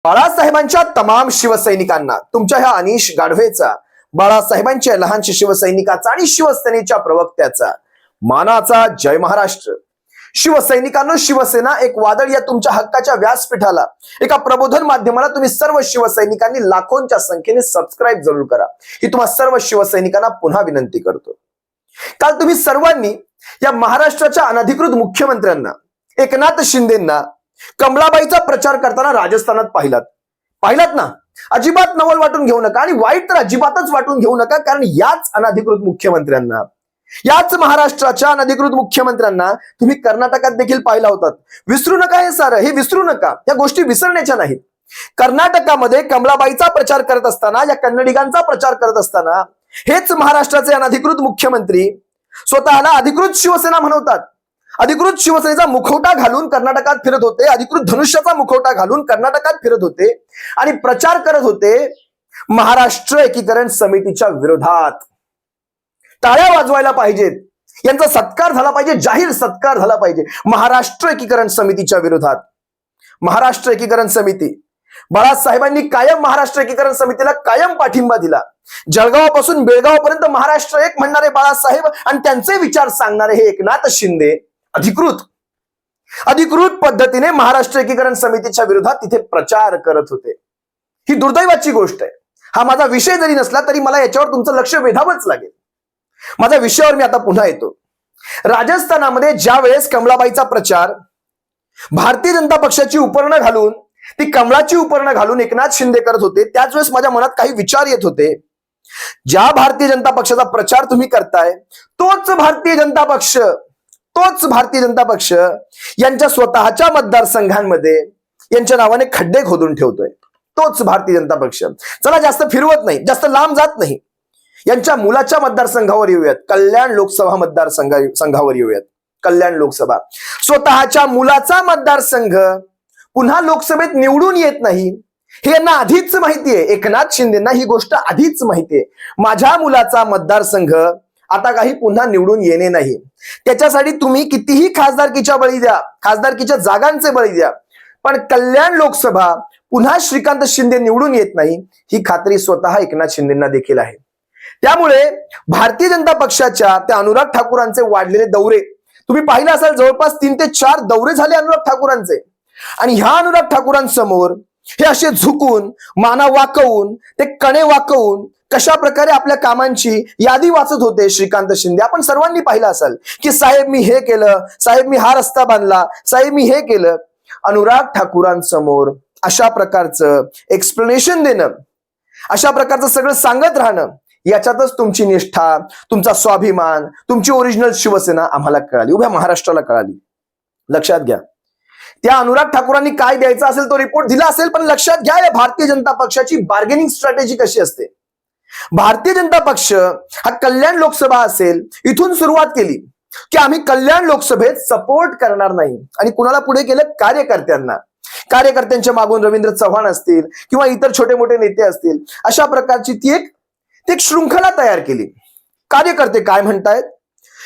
बाळासाहेबांच्या तमाम शिवसैनिकांना तुमच्या ह्या अनिश गाढवेचा, बाळासाहेबांच्या लहानशा शिवसैनिकाचा आणि शिवसेनेच्या प्रवक्त्याचा मानाचा जय महाराष्ट्र. शिवसैनिकांनो, शिवसेना एक वादळ या तुमच्या हक्काच्या व्यासपीठाला, एका प्रबोधन माध्यमाला तुम्ही सर्व शिवसैनिकांनी लाखोंच्या संख्येने सबस्क्राईब जरूर करा, ही तुम्हा सर्व शिवसैनिकांना पुन्हा विनंती करतो. काल तुम्ही सर्वांनी या महाराष्ट्राच्या अनधिकृत मुख्यमंत्र्यांना एकनाथ शिंदेंना कमलाबाईचा प्रचार करताना राजस्थानात पाहिलात ना. अजिबात नवल वाटून घेऊ नका आणि वाईट तर अजिबातच वाटून घेऊ नका, कारण याच अनधिकृत मुख्यमंत्र्यांना, याच महाराष्ट्राच्या अनधिकृत मुख्यमंत्र्यांना तुम्ही कर्नाटकात देखील पाहिला होतात. विसरू नका हे सारं, हे विसरू नका, या गोष्टी विसरण्याच्या नाहीत. कर्नाटकामध्ये कमलाबाईचा प्रचार करत असताना, या कन्नडिगांचा प्रचार करत असताना हेच महाराष्ट्राचे अनधिकृत मुख्यमंत्री स्वतःला अधिकृत शिवसेना म्हणवतात. अधिकृत शिवसेनेचा मुखवटा घालून कर्नाटकात फिरत होते, अधिकृत धनुष्याचा मुखवटा घालून कर्नाटकात फिरत होते आणि प्रचार करत होते महाराष्ट्र एकीकरण समितीच्या विरोधात. टाळ्या वाजवायला पाहिजेत, यांचा सत्कार झाला पाहिजे, जाहीर सत्कार झाला पाहिजे महाराष्ट्र एकीकरण समितीच्या विरोधात. महाराष्ट्र एकीकरण समिती, बाळासाहेबांनी कायम महाराष्ट्र एकीकरण समितीला कायम पाठिंबा दिला. जळगावापासून बेळगावपर्यंत महाराष्ट्र एक म्हणणारे बाळासाहेब आणि त्यांचे विचार सांगणारे हे एकनाथ शिंदे अधिकृत पद्धतीने महाराष्ट्र एकीकरण समितीच्या विरोधात तिथे प्रचार करत होते. ही दुर्दैवाची गोष्ट आहे. हा माझा विषय जरी नसला तरी मला याच्यावर तुमचं लक्ष वेधावंच लागेल. माझ्या विषयावर मी आता पुन्हा येतो. राजस्थानामध्ये ज्या वेळेस कमलाबाईचा प्रचार भारतीय जनता पक्षाची उपरणं घालून, ती कमळाची उपरणं घालून एकनाथ शिंदे करत होते, त्याच वेळेस माझ्या मनात काही विचार येत होते. ज्या भारतीय जनता पक्षाचा प्रचार तुम्ही करताय तोच भारतीय जनता पक्ष यांच्या स्वतःच्या मतदारसंघांमध्ये यांच्या नावाने खड्डे खोदून ठेवतोय. तोच भारतीय जनता पक्ष, चला जास्त फिरवत नाही, जास्त लांब जात नाही, यांच्या मुलाच्या मतदारसंघावर येऊयात, कल्याण लोकसभा मतदारसंघावर येऊयात. कल्याण लोकसभा, स्वतःच्या मुलाचा मतदारसंघ पुन्हा लोकसभेत निवडून येत नाही, हे यांना आधीच माहितीये. एकनाथ शिंदेंना ही गोष्ट आधीच माहितीये. माझ्या मुलाचा मतदारसंघ आता काही पुन्हा निवडून येणे नाही. त्याच्यासाठी तुम्ही कितीही खासदारकीच्या बळी द्या, खासदारकीच्या जागांचे बळी द्या, पण कल्याण लोकसभा पुन्हा श्रीकांत शिंदे निवडून येत नाही, ही खात्री स्वतः एकनाथ शिंदेंना देखील आहे. त्यामुळे भारतीय जनता पक्षाच्या त्या अनुराग ठाकूरांचे वाढलेले दौरे तुम्ही पाहिलं असाल, जवळपास 3 ते 4 दौरे झाले अनुराग ठाकूरांचे. आणि ह्या अनुराग ठाकूरांसमोर हे असे झुकून, माना वाकवून, ते कणे वाकवून कशा प्रकारे आपल्या कामांची यादी वाचत होते श्रीकांत शिंदे. आपण सर्वांनी पाहिलं असेल की साहेब मी हे केलं, साहेब मी हा रस्ता बांधला, साहेब मी हे केलं. अनुराग ठाकूरांसमोर अशा प्रकारचं एक्सप्लेनेशन देणं, अशा प्रकारचं सगळं सांगत राहणं, याच्यातच तुमची निष्ठा, तुमचा स्वाभिमान, तुमची ओरिजिनल शिवसेना आम्हाला कळाली, उभ्या महाराष्ट्राला कळाली. लक्षात घ्या, त्या अनुराग ठाकूरांनी काय द्यायचा असेल तो रिपोर्ट दिला असेल, पण लक्षात घ्या या भारतीय जनता पक्षाची बार्गेनिंग स्ट्रॅटेजी कशी असते. भारतीय जनता पक्ष हा कल्याण लोकसभा असेल, इथून सुरुवात केली की आम्ही कल्याण लोकसभेत सपोर्ट करणार नाही, आणि कुणाला पुढे केलं, कार्यकर्त्यांच्या मागून रवींद्र चव्हाण असतील किंवा इतर छोटे मोठे नेते असतील, अशा प्रकारची ती एक शृंखला तयार केली. कार्यकर्ते काय म्हणतायत,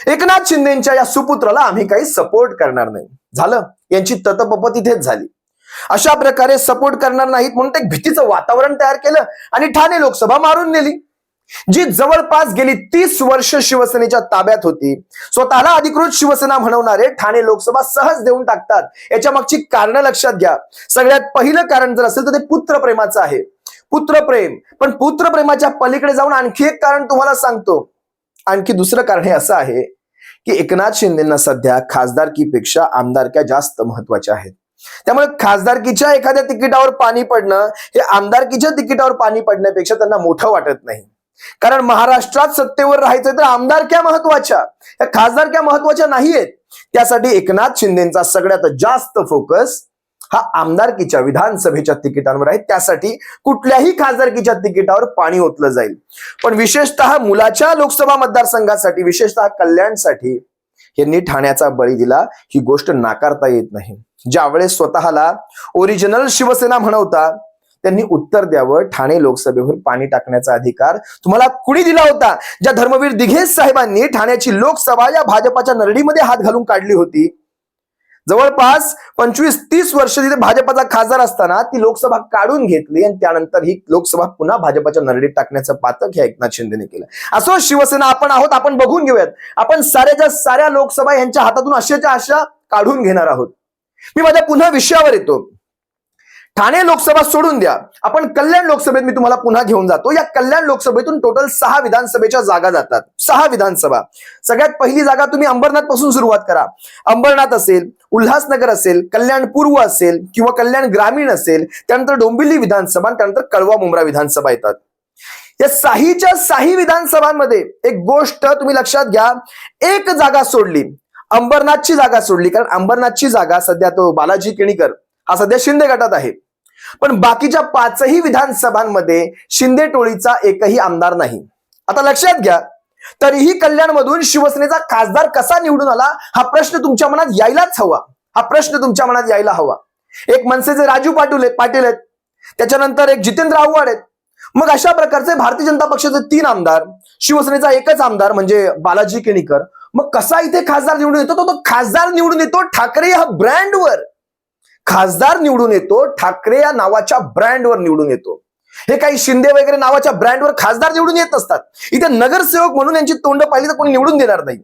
एकनाथ शिंदेच्या या सुपुत्राला आम्ही काही सपोर्ट करणार नाही. झालं, यांची ततपप तिथेच झाली. अशा प्रकारे सपोर्ट करणार नाहीत म्हणून एक भीतीचं वातावरण तयार केलं आणि ठाणे लोकसभा मारून नेली, जी जवळपास गेली 30 वर्ष शिवसेनेच्या ताब्यात होती. स्वतःला अधिकृत शिवसेना म्हणवणारे ठाणे लोकसभा सहज देऊन टाकतात. याच्या मागची कारण लक्षात घ्या. सगळ्यात पहिलं कारण जर असेल तर ते पुत्रप्रेमाचं आहे. पुत्रप्रेम, पण पुत्रप्रेमाच्या पलीकडे जाऊन आणखी एक कारण तुम्हाला सांगतो. आणखी दुसरं कारण हे असं आहे की एकनाथ शिंदेंना सध्या खासदारकीपेक्षा आमदारक्या जास्त महत्वाच्या आहेत. त्यामुळे खासदारकीच्या एखाद्या तिकिटावर पाणी पडणं हे आमदारकीच्या तिकिटावर पाणी पडण्यापेक्षा त्यांना मोठं वाटत नाही. कारण महाराष्ट्रात सत्तेवर राहायचं तर आमदारक्या महत्वाच्या, या खासदारक्या महत्वाच्या नाहीयेत. त्यासाठी एकनाथ शिंदेंचा सगळ्यात जास्त फोकस हा आमदारकीच्या, विधानसभेच्या तिकिटांवर आहे. त्यासाठी कुठल्याही खासदारकीच्या तिकिटावर पाणी ओतलं जाईल. पण विशेषतः मुलाच्या लोकसभा मतदारसंघासाठी, विशेषतः कल्याणसाठी यांनी ठाण्याचा बळी दिला, ही गोष्ट नाकारता येत नाही. ज्यावेळेस स्वतःला ओरिजिनल शिवसेना म्हणवता, त्यांनी उत्तर द्यावं, ठाणे लोकसभेवर पाणी टाकण्याचा अधिकार तुम्हाला कुणी दिला होता? ज्या धर्मवीर दिघे साहेबांनी ठाण्याची लोकसभा या भाजपाच्या नरडीमध्ये हात घालून काढली होती, जवळपास 25-30 वर्ष तिथे भाजपाचा खासदार असताना ती लोकसभा काढून घेतली आणि त्यानंतर ही लोकसभा पुन्हा भाजपाच्या नरडीत टाकण्याचं पातक ह्या एकनाथ शिंदेने केलं. असो शिवसेना आपण आहोत, आपण बघून घेऊयात. आपण साऱ्याच्या साऱ्या लोकसभा यांच्या हातातून अशाच्या अशा काढून घेणार आहोत. मी माझ्या पुन्हा विषयावर येतो. ठाणे लोकसभा सोडून द्या, आपण कल्याण लोकसभेत मी तुम्हाला पुन्हा घेऊन जातो. या कल्याण लोकसभेतून टोटल 6 विधानसभेच्या जागा जातात. 6 विधानसभा. सगळ्यात पहिली जागा तुम्ही अंबरनाथ पासून सुरुवात करा. अंबरनाथ असेल, उल्हासनगर असेल, कल्याण पूर्व असेल किंवा कल्याण ग्रामीण असेल, त्यानंतर डोंबिवली विधानसभा, त्यानंतर कळवा मुंब्रा विधानसभा येतात. या 6च्या 6 विधानसभांमध्ये एक गोष्ट तुम्ही लक्षात घ्या, एक जागा सोडली, अंबरनाथची जागा सोडली, कारण अंबरनाथची जागा सध्या तो बालाजी केणीकर हा सध्या शिंदे गटात आहे. पण बाकीच्या 5ही विधानसभांमध्ये शिंदे टोळीचा एकही आमदार नाही. आता लक्षात घ्या, तरीही कल्याणमधून शिवसेनेचा खासदार कसा निवडून आला हा प्रश्न तुमच्या मनात यायलाच हवा. हा प्रश्न तुमच्या मनात यायला हवा. एक मनसेचे राजू पाटील आहेत, त्याच्यानंतर एक जितेंद्र आव्हाड आहेत. मग अशा प्रकारचे भारतीय जनता पक्षाचे 3 आमदार, शिवसेनेचा एकच आमदार म्हणजे बालाजी केणीकर. मग कसा इथे खासदार निवडून येतो? तो खासदार निवडून येतो ठाकरे या ब्रँडवर. खासदार निवडून येतो ठाकरे या नावाच्या ब्रँडवर निवडून येतो. हे काही शिंदे वगैरे नावाच्या ब्रँडवर खासदार निवडून येत असतात. इथे नगरसेवक म्हणून यांची तोंड पाहिली तर कोणी निवडून देणार नाही.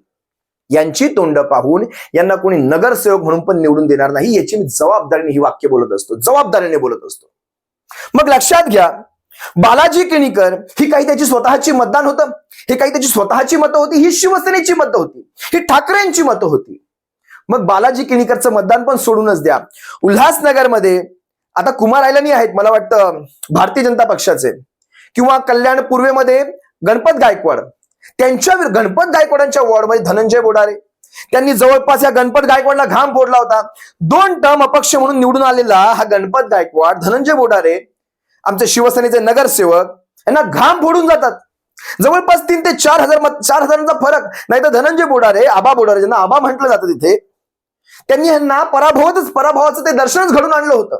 यांची तोंड पाहून यांना कोणी नगरसेवक म्हणून पण निवडून देणार नाही. याची मी जबाबदारीने ही वाक्य बोलत असतो, जबाबदारीने बोलत असतो. मग लक्षात घ्या, बालाजी केणीकर ही काही त्याची स्वतःची मतदान होतं, हे काही त्याची स्वतःची मतं होती, ही शिवसेनेची मतं होती, ही ठाकरेंची मतं होती. मग बालाजी केणीकरचं मतदान पण सोडूनच द्या. उल्हासनगरमध्ये आता कुमार आयलानी आहेत, मला वाटतं भारतीय जनता पक्षाचे, किंवा कल्याण पूर्वेमध्ये गणपत गायकवाड, त्यांच्या गणपत गायकवाडांच्या वॉर्डमध्ये धनंजय बोडारे, त्यांनी जवळपास या गणपत गायकवाडला घाम फोडला होता. 2 टर्म अपक्ष म्हणून निवडून आलेला हा गणपत गायकवाड, धनंजय बोडारे आमचे शिवसेनेचे नगरसेवक, यांना घाम फोडून जातात. जवळपास 3 ते 4 हजारांचा फरक. नाही तर धनंजय बोडारे, आबा बोडारे ज्यांना आबा म्हटलं जातं तिथे, त्यांनी यांना पराभवाचं ते दर्शनच घडून आणलं होतं.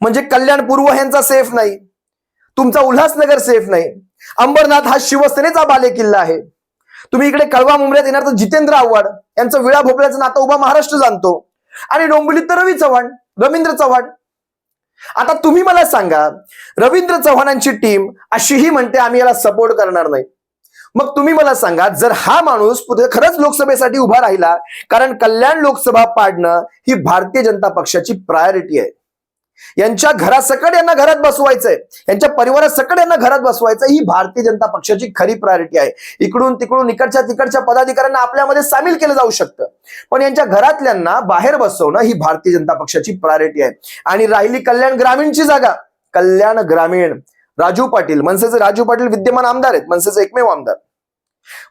म्हणजे कल्याण पूर्व यांचा सेफ नाही, तुमचा उल्हासनगर सेफ नाही, अंबरनाथ हा शिवसेनेचा बालेकिल्ला आहे. तुम्ही इकडे कळवा मुंब्र्यात येणार तर जितेंद्र आव्हाड यांचं विळा भोपळ्याचं नातं उभा महाराष्ट्र जाणतो, आणि डोंबिवलीत तर रवींद्र चव्हाण. आता तुम्ही मला सांगा, रवींद्र चव्हाणांची टीम अशीही म्हणते आम्ही याला सपोर्ट करणार नाही. मग तुम्ही मला सांगा, जर हा माणूस खरंच लोकसभेसाठी उभा राहिला, कारण कल्याण लोकसभा पाडणं ही भारतीय जनता पक्षाची प्रायोरिटी आहे. यांच्या घरासकट यांना घरात बसवायचंय, यांच्या परिवारासकट यांना घरात बसवायचं, ही भारतीय जनता पक्षाची खरी प्रायोरिटी आहे. इकडून तिकडून इकडच्या तिकडच्या पदाधिकाऱ्यांना आपल्यामध्ये सामील केलं जाऊ शकतं, पण यांच्या घरातल्यांना बाहेर बसवणं ही भारतीय जनता पक्षाची प्रायोरिटी आहे. आणि राहिली कल्याण ग्रामीणची जागा, कल्याण ग्रामीण राजू पाटील, मनसेचे राजू पाटील विद्यमान आमदार आहेत, मनसेचे एकमेव आमदार.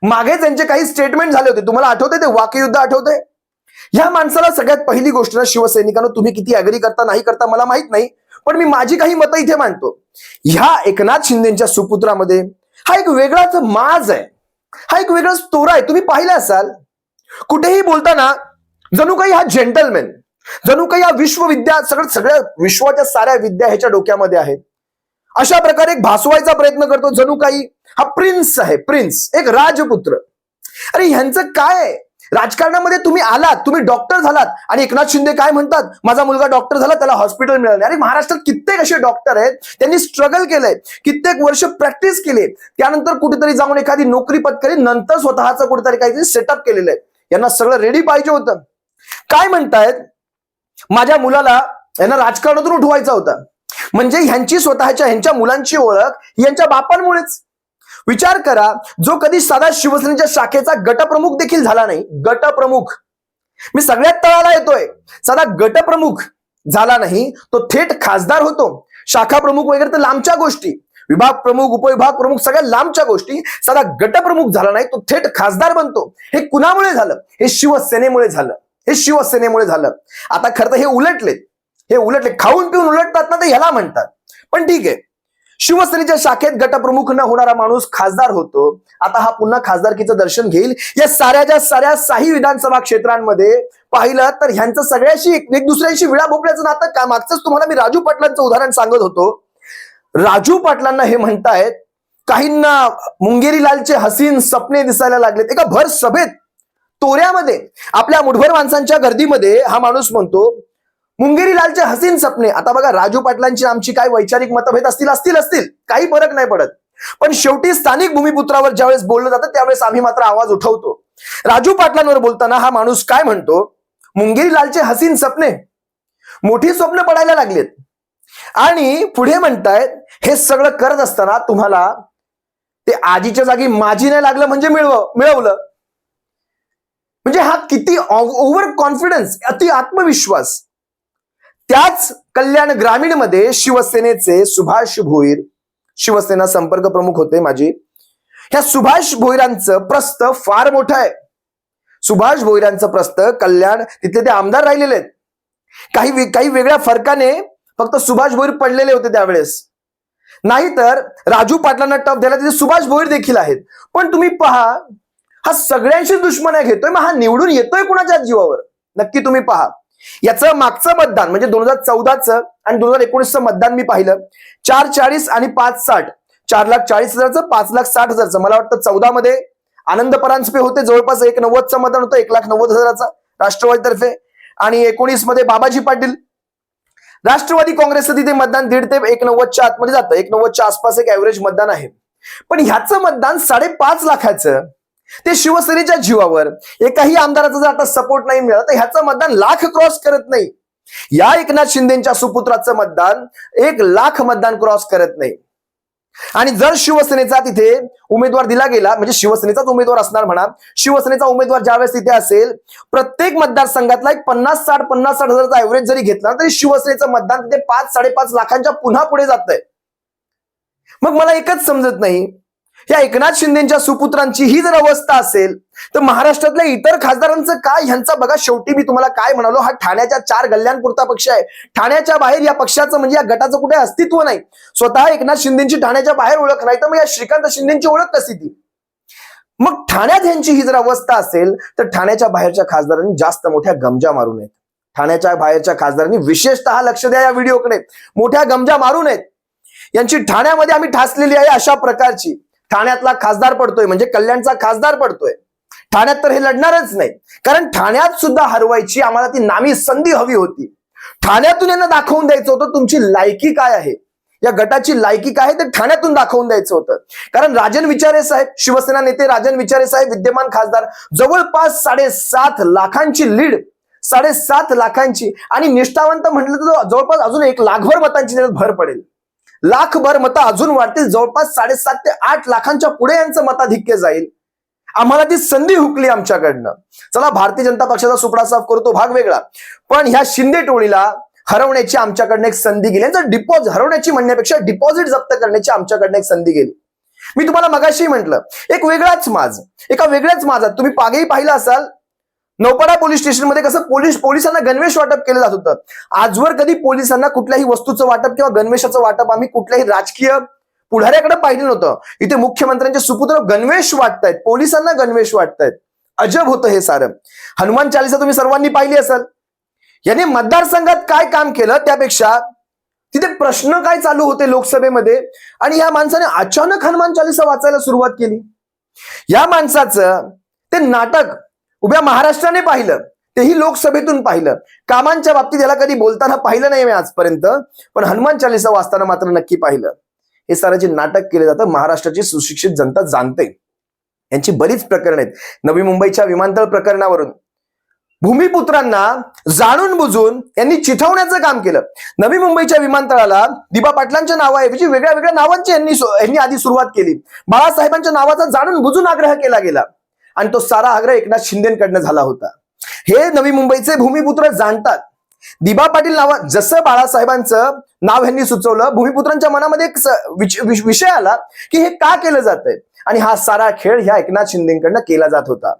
मागे त्यांचे काही स्टेटमेंट झाले होते, तुम्हाला आठवतंय ते वाकयुद्ध आठवतंय? ह्या माणसाला सगळ्यात पहिली गोष्ट ना, शिवसैनिकांना तुम्ही किती अग्री करता नाही करता मला माहित नाही, पण मी माझी काही मतं इथे मांडतो. ह्या एकनाथ शिंदेच्या सुपुत्रामध्ये हा एक वेगळाच माज आहे, हा एक वेगळाच तोरा आहे. तुम्ही पाहिलं असाल, कुठेही बोलताना जणू काही हा जेंटलमॅन, जणू काही हा विश्वविद्या, सगळ्या विश्वाच्या साऱ्या विद्या ह्याच्या डोक्यामध्ये आहेत. अशा प्रकारे एक भासवायचा प्रयत्न करतो, जणू काही हा प्रिन्स आहे, प्रिन्स, एक राजपुत्र. अरे ह्यांचं काय? राजकारणामध्ये तुम्ही आलात, तुम्ही डॉक्टर झालात, आणि एकनाथ शिंदे काय म्हणतात, माझा मुलगा डॉक्टर झाला, त्याला हॉस्पिटल मिळाले. अरे महाराष्ट्रात कित्येक असे डॉक्टर आहेत, त्यांनी स्ट्रगल केलंय, कित्येक वर्ष प्रॅक्टिस केली, त्यानंतर कुठेतरी जाऊन एखादी नोकरी पत्करी, नंतर स्वतःचं कुठेतरी काहीतरी सेटअप केलेलं आहे. यांना सगळं रेडी पाहिजे होतं. काय म्हणतायत, माझ्या मुलाला यांना राजकारणातून उठवायचा होता. म्हणजे ह्यांच्या मुलांची ओळख यांच्या बापांमुळेच. विचार करा, जो कधी साधा शिवसेनेच्या शाखेचा गटप्रमुख देखील झाला नाही, गटप्रमुख, मी सगळ्यात तळाला येतोय, साधा गटप्रमुख झाला नाही, तो थेट खासदार होतो. शाखा प्रमुख वगैरे तर लांबच्या गोष्टी, विभाग प्रमुख, उपविभाग प्रमुख, सगळ्या लांबच्या गोष्टी. साधा गटप्रमुख झाला नाही, तो थेट खासदार बनतो. हे कुणामुळे झालं? हे शिवसेनेमुळे झालं, हे शिवसेनेमुळे झालं. आता खरं तर हे उलटले, खाऊन पिऊन उलटतात ना, ते ह्याला म्हणतात. पण ठीक आहे, शिवसेनेच्या शाखेत गटप्रमुख न होणारा माणूस खासदार होतो. आता हा पुन्हा खासदारकीचं दर्शन घेईल. या साऱ्याच्या साऱ्या 6 विधानसभा क्षेत्रांमध्ये पाहिलं तर ह्यांचं सगळ्याशी एक दुसऱ्याशी विळा भोपळ्याचं नातं का? मागचंच तुम्हाला मी राजू पाटलांचं उदाहरण सांगत होतो. राजू पाटलांना हे म्हणतायत, काहींना मुंगेरी लालचे हसीन सपने दिसायला लागलेत. एका भर सभेत तोऱ्यामध्ये आपल्या मुठभर माणसांच्या गर्दीमध्ये हा माणूस म्हणतो, मुंगेरी लालचे हसीन सपने. आता बघा, राजू पाटलांची आमची काय वैचारिक मतभेद असतील, काही फरक नाही पडत, पण शेवटी स्थानिक भूमिपुत्रावर ज्यावेळेस बोललं जातं त्यावेळेस आम्ही मात्र आवाज उठवतो. राजू पाटलांवर बोलताना हा माणूस काय म्हणतो, मुंगेरी लालचे हसीन सपने, मोठी स्वप्न पडायला लागलेत. आणि पुढे म्हणतायत, हे सगळं करत असताना तुम्हाला ते आजीच्या जागी माझी नाही लागलं म्हणजे मिळवलं. म्हणजे हा किती ओव्हर कॉन्फिडन्स, अति आत्मविश्वास. त्याच कल्याण ग्रामीण मध्ये शिवसेनेचे सुभाष भोईर, शिवसेना संपर्क प्रमुख होते माझी, ह्या सुभाष भोईरांचं प्रस्थ फार मोठं आहे. सुभाष भोईरांचं प्रस्थ कल्याण, तिथले ते आमदार राहिलेले आहेत. काही वेगळ्या फरकाने फक्त सुभाष भोईर पडलेले होते त्यावेळेस, नाहीतर राजू पाटलांना टफ द्यायला तिथे सुभाष भोईर देखील आहेत. पण तुम्ही पहा, हा सगळ्यांशी दुश्मन घेतोय, मग हा निवडून येतोय कुणाच्या जीवावर? नक्की तुम्ही पहा. याचं मागचं मतदान म्हणजे 2014चं आणि 2019चं मतदान मी पाहिलं, 440 आणि 560, 4,40,000चं, 5,60,000चं. मला वाटतं 14 मध्ये आनंद परांजपे होते, जवळपास 1,90,000चं मतदान होतं, 1,90,000चा राष्ट्रवादीतर्फे. आणि 19 मध्ये बाबाजी पाटील, राष्ट्रवादी काँग्रेसचं तिथे मतदान 1.5 ते 1,90,000च्या आतमध्ये जातं, 1,90,000च्या आसपास एक ऍव्हरेज मतदान आहे. पण ह्याचं मतदान 5.5 लाखाचं, ते शिवसेनेच्या जीवावर. एकाही आमदाराचा जर आता सपोर्ट नाही मिळाला तर ह्याचं मतदान 1,00,000 क्रॉस करत नाही. या एकनाथ शिंदेच्या सुपुत्राचं मतदान 1,00,000 मतदान क्रॉस करत नाही. आणि जर शिवसेनेचा तिथे उमेदवार दिला गेला, म्हणजे शिवसेनेचाच उमेदवार असणार म्हणा, शिवसेनेचा उमेदवार ज्यावेळेस तिथे असेल, प्रत्येक मतदारसंघातला एक 50-60 हजाराचा ऍव्हरेज जरी घेतला तरी शिवसेनेचं मतदान तिथे 5-5.5 लाखांच्या पुन्हा पुढे जातंय. मग मला एकच समजत नाही, या एकनाथ शिंदेच्या सुपुत्रांची ही जर अवस्था असेल तर महाराष्ट्रातल्या इतर खासदारांचं काय? ह्यांचा बघा, शेवटी मी तुम्हाला काय म्हणालो, हा ठाण्याच्या 4 गल्ल्यांपुरता पक्ष आहे. ठाण्याच्या बाहेर या पक्षाचं म्हणजे या गटाचं कुठे अस्तित्व नाही. स्वतः एकनाथ शिंदेची ठाण्याच्या बाहेर ओळख नाही, तर मग या श्रीकांत शिंदेची ओळख कशी ती? मग ठाण्यात ह्यांची ही जर अवस्था असेल तर ठाण्याच्या बाहेरच्या खासदारांनी जास्त मोठ्या गमजा मारू नयेत. ठाण्याच्या बाहेरच्या खासदारांनी विशेषतः लक्ष द्या या व्हिडिओकडे, मोठ्या गमजा मारू नयेत. यांची ठाण्यामध्ये आम्ही ठासलेली आहे अशा प्रकारची. ठाण्यातला खासदार पडतोय म्हणजे कल्याणचा खासदार पडतोय. ठाण्यात तर हे लढणारच नाही, कारण ठाण्यात सुद्धा हरवायची आम्हाला ती नामी संधी हवी होती. ठाण्यातून यांना दाखवून द्यायचं होतं तुमची लायकी काय आहे, या गटाची लायकी काय आहे ते ठाण्यातून दाखवून द्यायचं होतं. कारण राजन विचारे साहेब, शिवसेना नेते राजन विचारे साहेब, विद्यमान खासदार, जवळपास 7.5 लाखांची लीड, 7.5 लाखांची. आणि निष्ठावंत म्हटलं तर जवळपास अजून 1,00,000 भर मतांची भर पडेल. 1,00,000 भर मतं अजून वाढतील, जवळपास 7.5 ते 8 लाखांच्या पुढे यांचं मताधिक्य जाईल. आम्हाला ती संधी हुकली आमच्याकडनं. चला, भारतीय जनता पक्षाचा सुपडा साफ करतो भाग वेगळा, पण ह्या शिंदे टोळीला हरवण्याची आमच्याकडनं एक संधी गेली. यांचं डिपॉझिट हरवण्याची म्हणण्यापेक्षा डिपॉझिट जप्त करण्याची आमच्याकडनं एक संधी गेली. मी तुम्हाला मगाशी म्हटलं, एका वेगळ्याच माझात तुम्ही पागही पाहिलं असाल. नौपाडा पोलीस स्टेशनमध्ये कसं पोलिसांना गणवेश वाटप केलं जात होतं. आजवर कधी पोलिसांना कुठल्याही वस्तूचं वाटप किंवा गणवेशाचं वाटप आम्ही कुठल्याही राजकीय पुढाऱ्याकडे पाहिलं नव्हतं. इथे मुख्यमंत्र्यांचे सुपुत्र गणवेश वाटतायत, पोलिसांना गणवेश वाटतायत. अजब होतं हे सारं. हनुमान चालीसा तुम्ही सर्वांनी पाहिली असेल. याने मतदारसंघात काय काम केलं त्यापेक्षा तिथे प्रश्न काय चालू होते लोकसभेमध्ये, आणि या माणसाने अचानक हनुमान चालीसा वाचायला सुरुवात केली. या माणसाचं ते नाटक उभ्या महाराष्ट्राने पाहिलं, तेही लोकसभेतून पाहिलं. कामांच्या बाबतीत याला कधी बोलताना पाहिलं नाही मी आजपर्यंत, पण हनुमान चालीसा वाचताना मात्र नक्की पाहिलं. हे सारं जे नाटक केलं जातं महाराष्ट्राची सुशिक्षित जनता जाणते. यांची बरीच प्रकरणं आहेत. नवी मुंबईच्या विमानतळ प्रकरणावरून भूमिपुत्रांना जाणून बुजून यांनी चिथवण्याचं काम केलं. नवी मुंबईच्या विमानतळाला दिबा पाटलांच्या नावाऐवजी वेगळ्या नावांची यांनी आधी सुरुवात केली. बाळासाहेबांच्या नावाचा जाणून बुजून आग्रह केला गेला आणि तो सारा आग्रह एकनाथ शिंदेकडनं झाला होता. हे नवी मुंबईचे भूमिपुत्र जाणतात. दिबा पाटील नावा जसं बाळासाहेबांचं नाव यांनी सुचवलं, भूमिपुत्रांच्या मनामध्ये एक विषय आला की हे का केलं जातंय, आणि हा सारा खेळ ह्या एकनाथ शिंदेकडनं केला जात होता.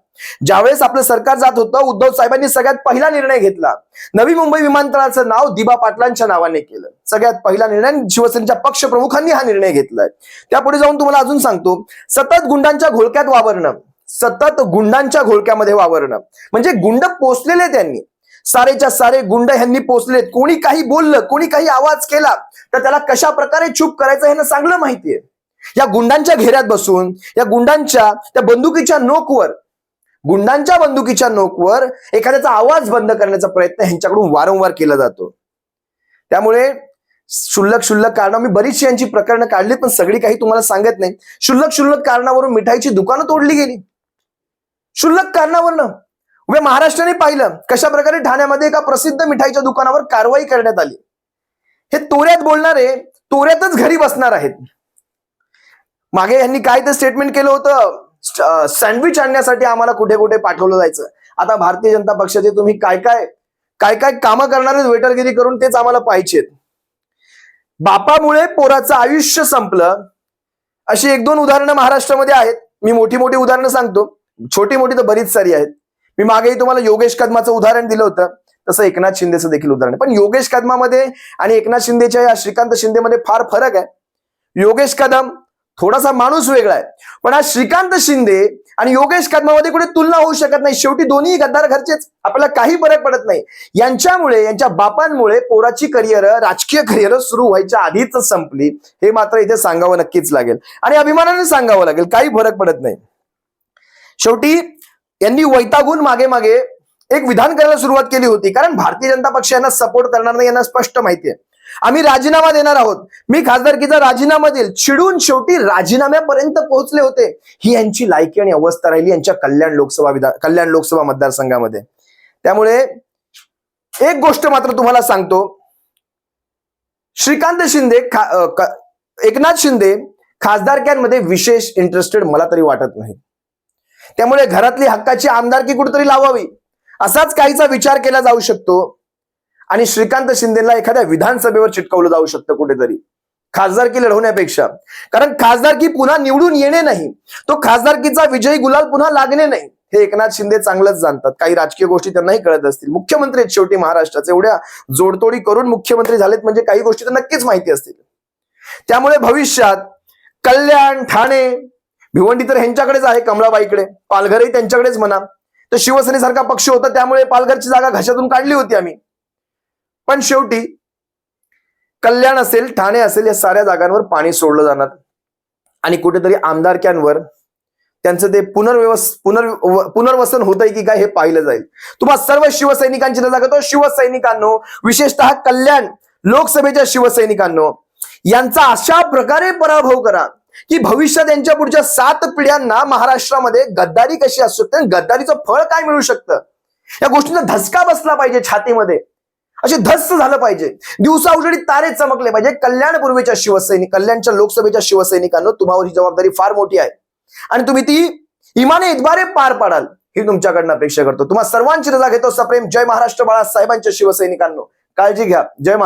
ज्यावेळेस आपलं सरकार जात होतं, उद्धव साहेबांनी सगळ्यात पहिला निर्णय घेतला. नवी मुंबई विमानतळाचं नाव दिबा पाटलांच्या नावाने केलं. सगळ्यात पहिला निर्णय शिवसेनेच्या पक्ष प्रमुखांनी हा निर्णय घेतलाय. त्यापुढे जाऊन तुम्हाला अजून सांगतो, सतत गुंडांच्या घोळक्यामध्ये वावरणं म्हणजे गुंड पोचलेले त्यांनी, सारेच्या सारे गुंड ह्यांनी पोचलेत. कोणी काही बोललं, कोणी काही आवाज केला तर त्याला कशा प्रकारे चूप करायचं हे चांगलं माहितीये. या गुंडांच्या घेऱ्यात बसून, या गुंडांच्या त्या बंदुकीच्या नोकवर गुंडांच्या बंदुकीच्या नोकवर एखाद्याचा आवाज बंद करण्याचा प्रयत्न ह्यांच्याकडून वारंवार केला जातो. त्यामुळे क्षुल्लक कारणे, मी बरीचशी यांची प्रकरणं काढली पण सगळी काही तुम्हाला सांगत नाही. क्षुल्लक कारणावरून मिठाईची दुकानं तोडली गेली. क्षुल्लक कारणावरनं उभ्या महाराष्ट्राने पाहिलं कशा प्रकारे ठाण्यामध्ये एका प्रसिद्ध मिठाईच्या दुकानावर कारवाई करण्यात आली. हे तोऱ्यात बोलणारे तोऱ्यातच घरी बसणार आहेत. मागे यांनी काय ते स्टेटमेंट केलं होतं, सँडविच आणण्यासाठी आम्हाला कुठे कुठे पाठवलं जायचं. आता भारतीय जनता पक्षाचे तुम्ही काय काय कामं करणारे वेटरगिरी करून तेच आम्हाला पाहिजेत. बापामुळे पोराचं आयुष्य संपलं अशी 1-2 उदाहरणं महाराष्ट्रामध्ये आहेत. मी मोठी उदाहरणं सांगतो, छोटी मोठी तर बरीच सारी आहेत. मी मागेही तुम्हाला योगेश कदमाचं उदाहरण दिलं होतं, तसं एकनाथ शिंदेचं देखील उदाहरण. पण योगेश कदमामध्ये आणि एकनाथ शिंदेच्या या श्रीकांत शिंदेमध्ये फार फरक आहे. योगेश कदम थोडासा माणूस वेगळा आहे, पण आज श्रीकांत शिंदे आणि योगेश कदमामध्ये कुठे तुलना होऊ शकत नाही. शेवटी दोन्ही गद्दार घरचेच, आपल्याला काही फरक पडत नाही. यांच्यामुळे, यांच्या बापांमुळे पोराची करिअर, राजकीय करिअर सुरू व्हायच्या आधीच संपली. हे मात्र इथे सांगावं नक्कीच लागेल आणि अभिमानाने सांगावं लागेल, काही फरक पडत नाही. शेवटी यांनी वैतागून मागे एक विधान करायला सुरुवात केली होती, कारण भारतीय जनता पक्ष यांना सपोर्ट करणार नाही, यांना स्पष्ट माहिती आहे. आम्ही राजीनामा देणार आहोत, मी खासदारकीचा राजीनामा देईल, चिडून शेवटी राजीनाम्यापर्यंत पोहोचले होते. ही यांची लायकी आणि अवस्था राहिली यांच्या कल्याण लोकसभा मतदारसंघामध्ये. त्यामुळे एक गोष्ट मात्र तुम्हाला सांगतो, श्रीकांत शिंदे, एकनाथ शिंदे खासदारक्यांमध्ये विशेष इंटरेस्टेड मला तरी वाटत नाही. त्यामुळे घरातली हक्काची आमदारकी कुठेतरी लावावी असाच काहीचा विचार केला जाऊ शकतो आणि श्रीकांत शिंदेला एखाद्या विधानसभेवर चिटकवलं जाऊ शकतं कुठेतरी खासदारकी लढवण्यापेक्षा. कारण खासदारकी पुन्हा निवडून येणे नाही, तो खासदारकीचा विजयी गुलाल पुन्हा लागणे नाही, हे एकनाथ शिंदे चांगलंच जाणतात. काही राजकीय गोष्टी त्यांनाही कळत असतील. मुख्यमंत्री आहेत शेवटी महाराष्ट्राचे, एवढ्या जोडतोडी करून मुख्यमंत्री झालेत म्हणजे काही गोष्टी तर नक्कीच माहिती असतील. त्यामुळे भविष्यात कल्याण, ठाणे, भिवंडी तर ह्यांच्याकडेच आहे, कमळाबाईकडे, पालघरही त्यांच्याकडेच म्हणा. तर शिवसेनेसारखा पक्ष होता त्यामुळे पालघरची जागा घशातून काढली होती आम्ही. पण शेवटी कल्याण असेल, ठाणे असेल, या साऱ्या जागांवर पाणी सोडलं जाणार आणि कुठेतरी आमदारक्यांवर त्यांचं ते पुनर्वसन होतंय की काय हे पाहिलं जाईल. तुम्हा सर्व शिवसैनिकांची रजा करतो. शिवसैनिकांनो, विशेषतः कल्याण लोकसभेच्या शिवसैनिकांनो, यांचा अशा प्रकारे पराभव करा की भविष्यात यांच्या पुढच्या 7 पिढ्यांना महाराष्ट्रामध्ये गद्दारी कशी असू शकते, गद्दारीचं फळ काय मिळू शकतं, या गोष्टींचा धसका बसला पाहिजे छातीमध्ये, असे धस्स झालं पाहिजे. दिवसा उजेडी तारे चमकले पाहिजे. कल्याणच्या लोकसभेच्या शिवसैनिकांनो, तुम्हावर ही जबाबदारी फार मोठी आहे आणि तुम्ही ती इमाने इतबारे पार पाडाल ही तुमच्याकडनं अपेक्षा करतो. तुम्हा सर्वांची रजा घेतो. सप्रेम जय महाराष्ट्र बाळासाहेबांच्या शिवसैनिकांनो, काळजी घ्या. जय महाराष्ट्र.